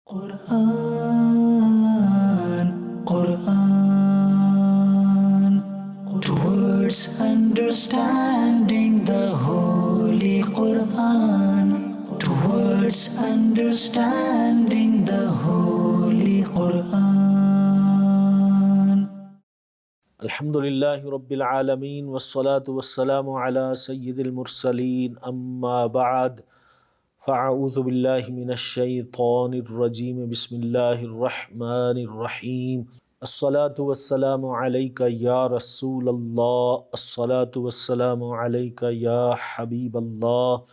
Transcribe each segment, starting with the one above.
Quran, Quran, towards understanding the Holy Quran, towards understanding the Holy Quran. Alhamdulillahi Rabbil Alameen wassalatu wassalamu ala Sayyidil Mursaleen amma ba'd fa'a'udhu billahi minash shaytanir rajeem bismillahir rahmanir rahim As-salatu wassalamu alayka ya Rasulallah As-salatu wassalamu alayka ya Habiballah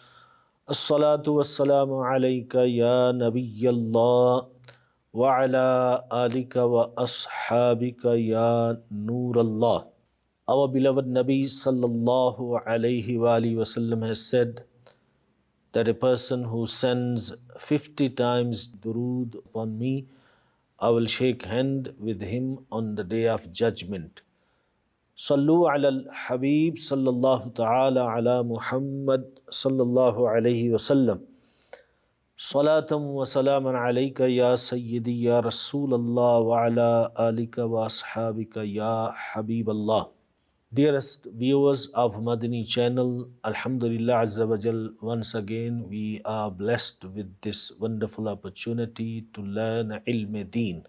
As-salatu wassalamu alayka ya Nabiyallah وَعَلَىٰ آلِكَ وَأَصْحَابِكَ يَا نُورَ اللَّهِ. Our beloved Nabi sallallahu alayhi wa alihi wasallam has said that a person who sends 50 times durood upon me, I will shake hand with him on the day of judgment. Sallu ala al-Habib sallallahu ta'ala ala Muhammad sallallahu alayhi wasallam. Salatam wa salaman alayka ya Sayyidi ya Rasulallah wa ala alika wa ashabika ya Habiballah. Dearest viewers of Madani Channel, Alhamdulillah Azza wa Jal, once again we are blessed with this wonderful opportunity to learn ilm deen.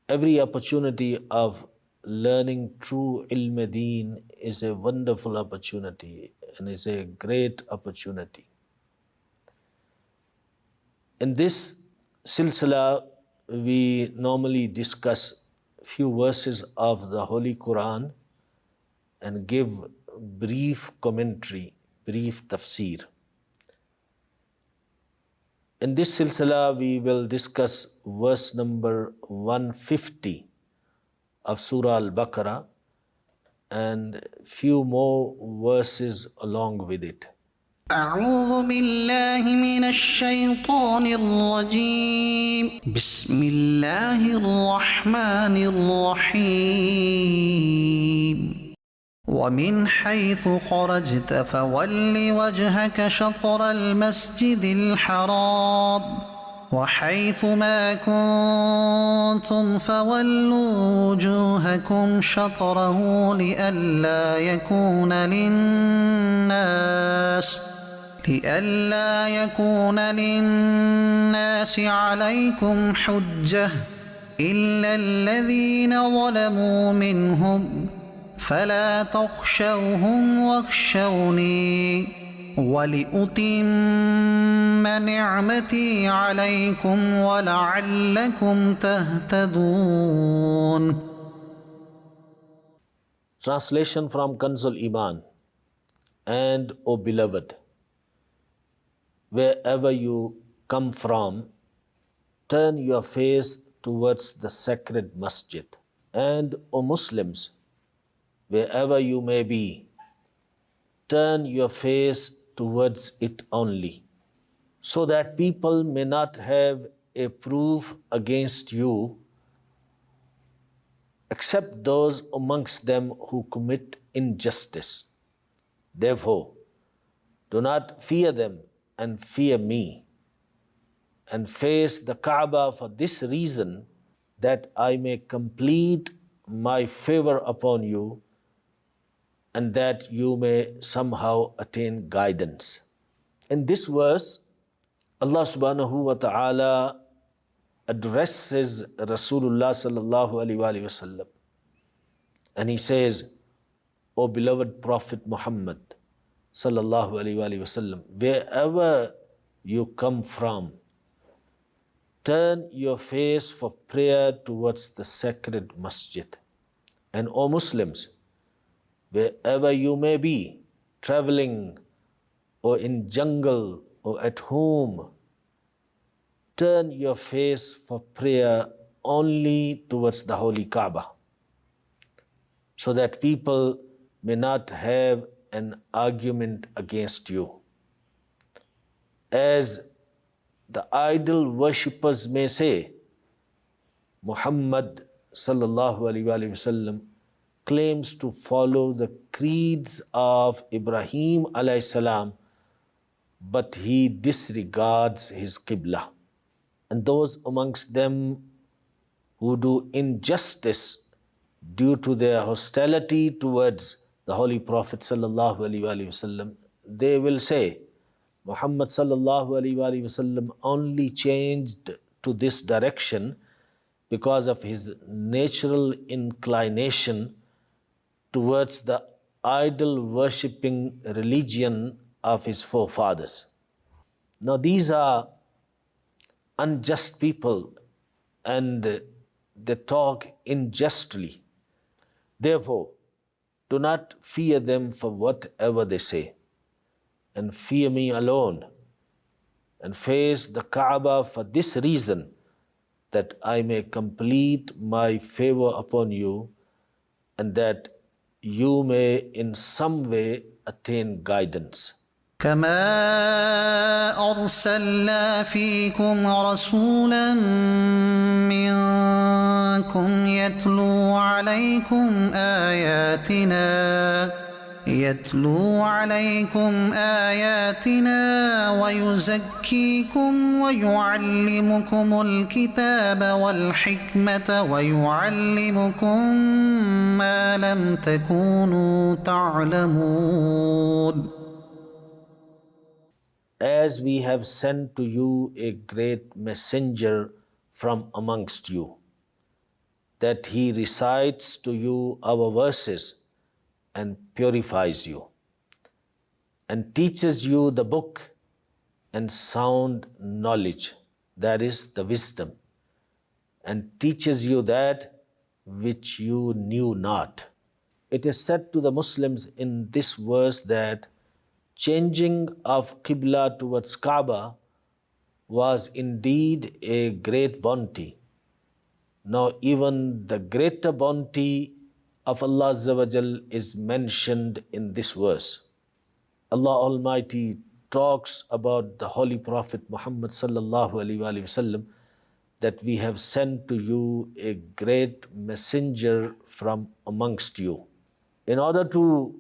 Every opportunity of learning true ilm deen is a wonderful opportunity and is a great opportunity. In this silsila, we normally discuss few verses of the Holy Quran and give brief commentary, brief tafsir. In this silsila, we will discuss verse number 150 of Surah Al-Baqarah and few more verses along with it. أعوذ بالله من الشيطان الرجيم بسم الله الرحمن الرحيم ومن حيث خرجت فول وجهك شطر المسجد الحرام وحيث ما كنتم فولوا وجوهكم شطره لئلا يكون للناس عليكم حجة إلا الذين ظلموا منهم فلا تخشوهم واخشوني ولأتم نعمتي عليكم ولعلكم تهتدون. Translation from Kanzul Iman. And, O beloved, wherever you come from, turn your face towards the sacred masjid. And, O Muslims, wherever you may be, turn your face towards it only, so that people may not have a proof against you except those amongst them who commit injustice. Therefore, do not fear them and fear me, and face the Kaaba for this reason, that I may complete my favor upon you and that you may somehow attain guidance. In this verse, Allah subhanahu wa ta'ala addresses Rasulullah sallallahu alaihi wasallam, and he says, O beloved Prophet Muhammad sallallahu alaihi wasallam, wherever you come from, turn your face for prayer towards the sacred masjid. And O Muslims, wherever you may be, traveling or in jungle or at home, turn your face for prayer only towards the Holy Kaaba, so that people may not have an argument against you. As the idol worshippers may say, Muhammad sallallahu alaihi wasallam claims to follow the creeds of Ibrahim alayhi salam, but he disregards his Qibla. and those amongst them who do injustice due to their hostility towards the Holy Prophet sallallahu alaihi wasallam, they will say, Muhammad sallallahu alaihi wasallam only changed to this direction because of his natural inclination towards the idol worshipping religion of his forefathers. Now these are unjust people and they talk unjustly. Therefore, do not fear them for whatever they say, and fear me alone, and face the Kaaba for this reason, that I may complete my favor upon you, and that you may in some way attain guidance. كما أرسلنا فيكم رسولا منكم يتلو عليكم آياتنا ويزكيكم ويعلمكم الكتاب والحكمة ويعلمكم ما لم تكونوا تعلمون. As we have sent to you a great messenger from amongst you, that he recites to you our verses and purifies you, and teaches you the book and sound knowledge, that is the wisdom, and teaches you that which you knew not. It is said to the Muslims in this verse that changing of Qibla towards Kaaba was indeed a great bounty. Now even the greater bounty of Allah Azza wa Jal is mentioned in this verse. Allah Almighty talks about the Holy Prophet Muhammad sallallahu alaihi wasallam, that we have sent to you a great messenger from amongst you, in order to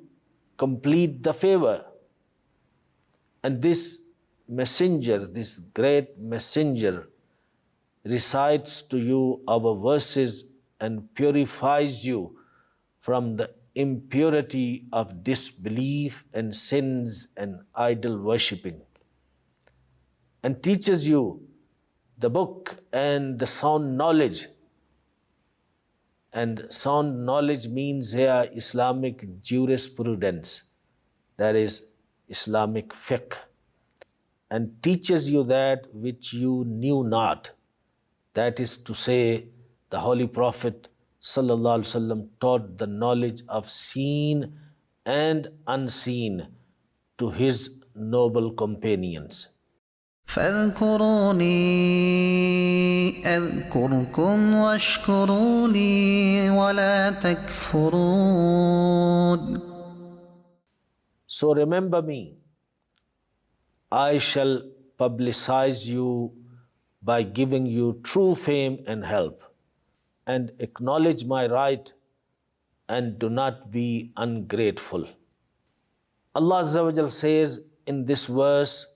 complete the favor. And this messenger, this great messenger, recites to you our verses and purifies you from the impurity of disbelief and sins and idol worshipping, and teaches you the book and the sound knowledge. And sound knowledge means here Islamic jurisprudence, that is Islamic fiqh, and teaches you that which you knew not. That is to say, the Holy Prophet sallallahu alaihi wasallam taught the knowledge of seen and unseen to his noble companions. فاذكروني أذكركم واشكروا لي ولا تكفرون. So remember me, I shall publicize you by giving you true fame and help, and acknowledge my right, and do not be ungrateful. Allah Azza wa Jal says in this verse,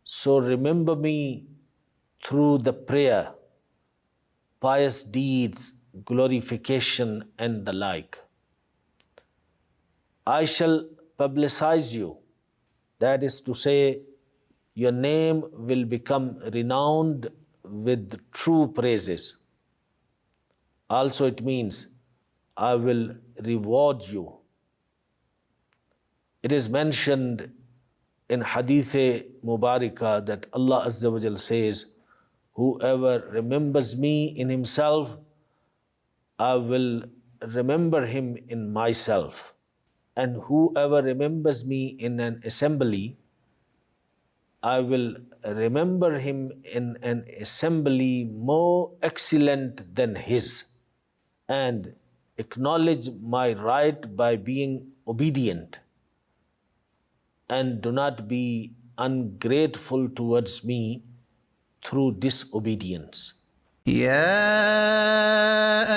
so remember me through the prayer, pious deeds, glorification, and the like. I shall publicize you, that is to say, your name will become renowned with true praises. Also it means I will reward you. It is mentioned in Hadith Mubarakah that Allah Azza wa Jal says, whoever remembers me in himself, I will remember him in myself. And whoever remembers me in an assembly, I will remember him in an assembly more excellent than his, and acknowledge my right by being obedient, and do not be ungrateful towards me through disobedience. يا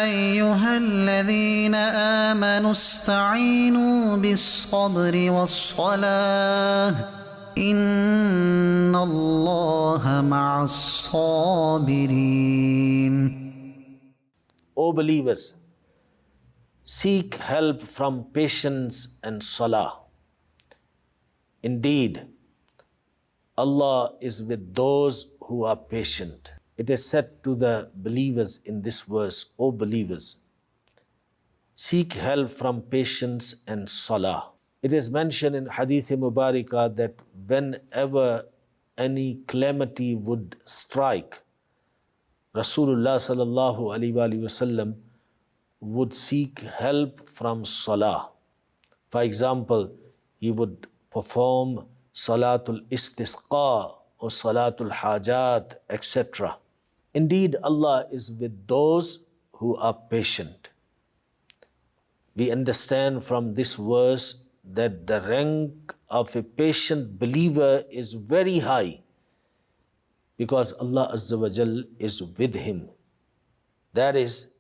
أيها الذين آمنوا استعينوا بالصبر والصلاة إن الله مع الصابرين. O believers, seek help from patience and salah. Indeed, Allah is with those who are patient. It is said to the believers in this verse, O believers, seek help from patience and salah. It is mentioned in Hadith Mubarakah that whenever any calamity would strike, Rasulullah sallallahu alaihi wasallam would seek help from salah. For example, he would perform salatul istisqa or salatul hajat, etc. Indeed, Allah is with those who are patient. We understand from this verse that the rank of a patient believer is very high because Allah Azza wa Jal is with him. That is,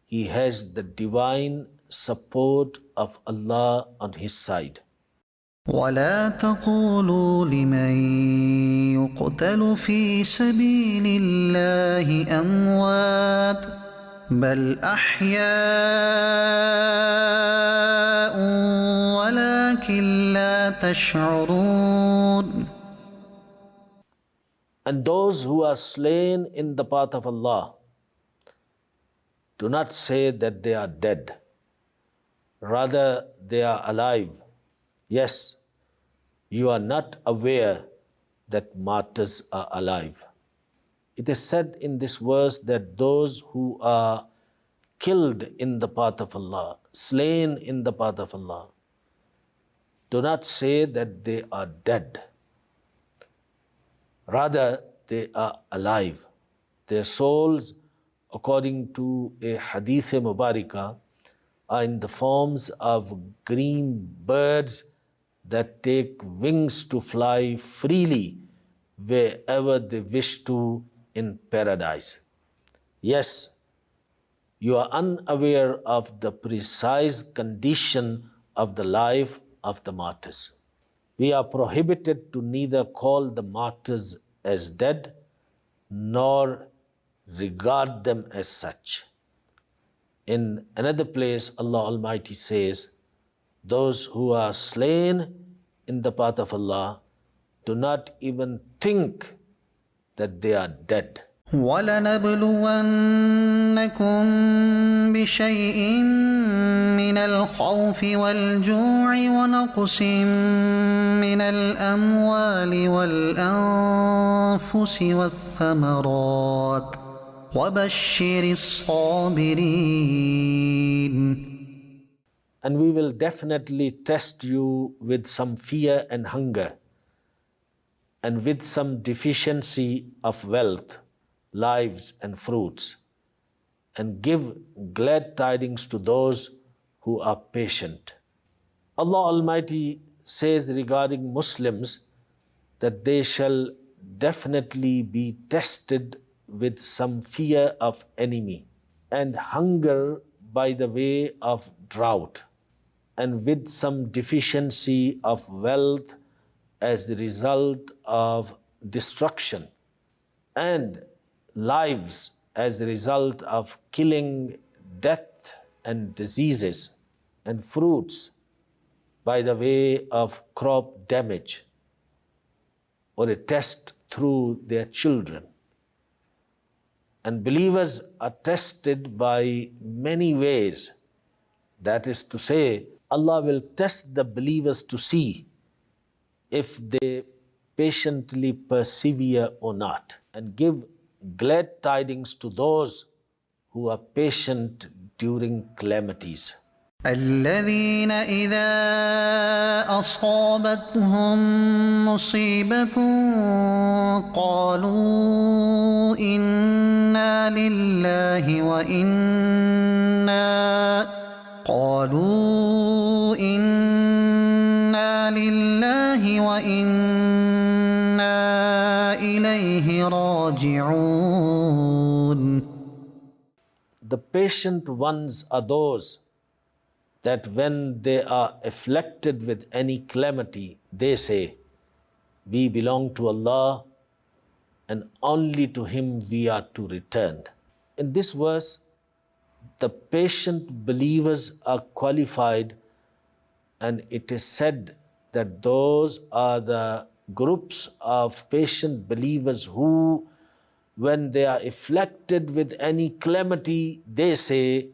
he has the divine support of Allah on his side. ولا تقولوا لمن يقتل في سبيل الله أموات بل أحياء ولكن لا تشعرون. And those who are slain in the path of Allah, do not say that they are dead. Rather, they are alive. Yes, you are not aware that martyrs are alive. It is said in this verse that those who are killed in the path of Allah, slain in the path of Allah, do not say that they are dead. Rather, they are alive. Their souls, according to a Hadith Mubarakah, are in the forms of green birds that take wings to fly freely wherever they wish to in paradise. Yes, you are unaware of the precise condition of the life of the martyrs. We are prohibited to neither call the martyrs as dead nor regard them as such. In another place, Allah Almighty says, those who are slain in the path of Allah do not even think that they are dead. وَلَنَبْلُوَنَّكُمْ بِشَيْءٍ مِّنَ الْخَوْفِ وَالْجُوعِ وَنَقْصٍ مِّنَ الْأَمْوَالِ وَالْأَنفُسِ وَالثَّمَرَاتِ وَبَشِّرِ الصَّابِرِينَ. And we will definitely test you with some fear and hunger, and with some deficiency of wealth, lives and fruits, and give glad tidings to those who are patient. Allah Almighty says regarding Muslims that they shall definitely be tested with some fear of enemy, and hunger by the way of drought, and with some deficiency of wealth as the result of destruction, and lives as the result of killing, death and diseases, and fruits by the way of crop damage, or a test through their children. And believers are tested by many ways. That is to say, Allah will test the believers to see if they patiently persevere or not, and give glad tidings to those who are patient during calamities. الذين إذا أصابتهم مصيبة قالوا إنا لله وإنا إليه راجعون. The patient ones are those that when they are afflicted with any calamity, they say, We belong to Allah and only to Him we are to return. In this verse, the patient believers are qualified, and it is said that those are the groups of patient believers who, when they are afflicted with any calamity, they say,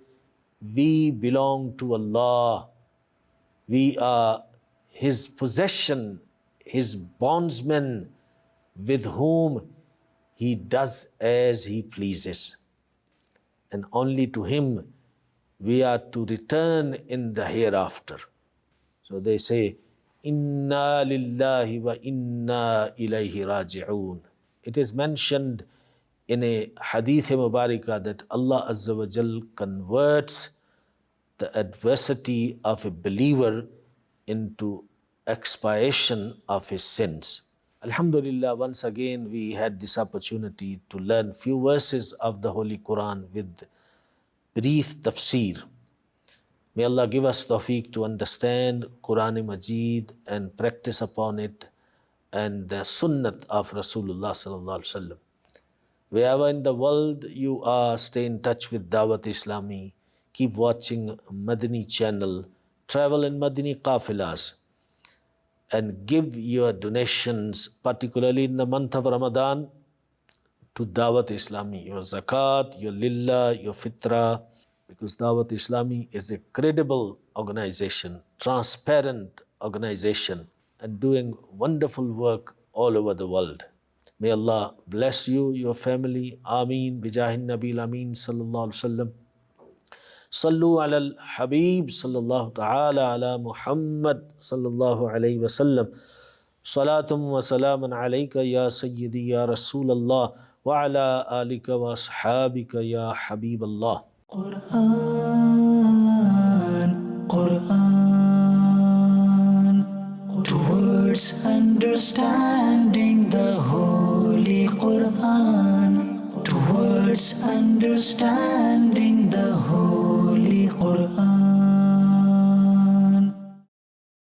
we belong to Allah. We are His possession, His bondsmen, with whom He does as He pleases. And only to Him we are to return in the hereafter. So they say, Inna lillahi wa inna ilayhi raji'un. It is mentioned in a hadith mubarakah that Allah Azza wa Jal converts the adversity of a believer into expiation of his sins. Alhamdulillah, once again we had this opportunity to learn few verses of the Holy Quran with brief tafsir. May Allah give us tawfiq to understand Quran Majid and practice upon it and the sunnat of Rasulullah sallallahu alaihi wasallam. Wherever in the world you are, stay in touch with Dawat Islami. Keep watching Madani Channel, travel in Madani Qafilas, and give your donations, particularly in the month of Ramadan, to Dawat Islami, your zakat, your lillah, your fitra, because Dawat Islami is a credible organization, transparent organization, and doing wonderful work all over the world. May Allah bless you, your family. Ameen. Bijahin Nabil Ameen sallallahu alaihi wasallam. Sallu ala al-Habib sallallahu ta'ala ala Muhammad sallallahu alayhi wa sallam. Salatum wa salaman alayka ya Sayyidi ya Rasulallah wa ala alika wa ashabika ya Habib Allah. Quran, Quran, towards understanding the Holy Quran, towards understanding the Holy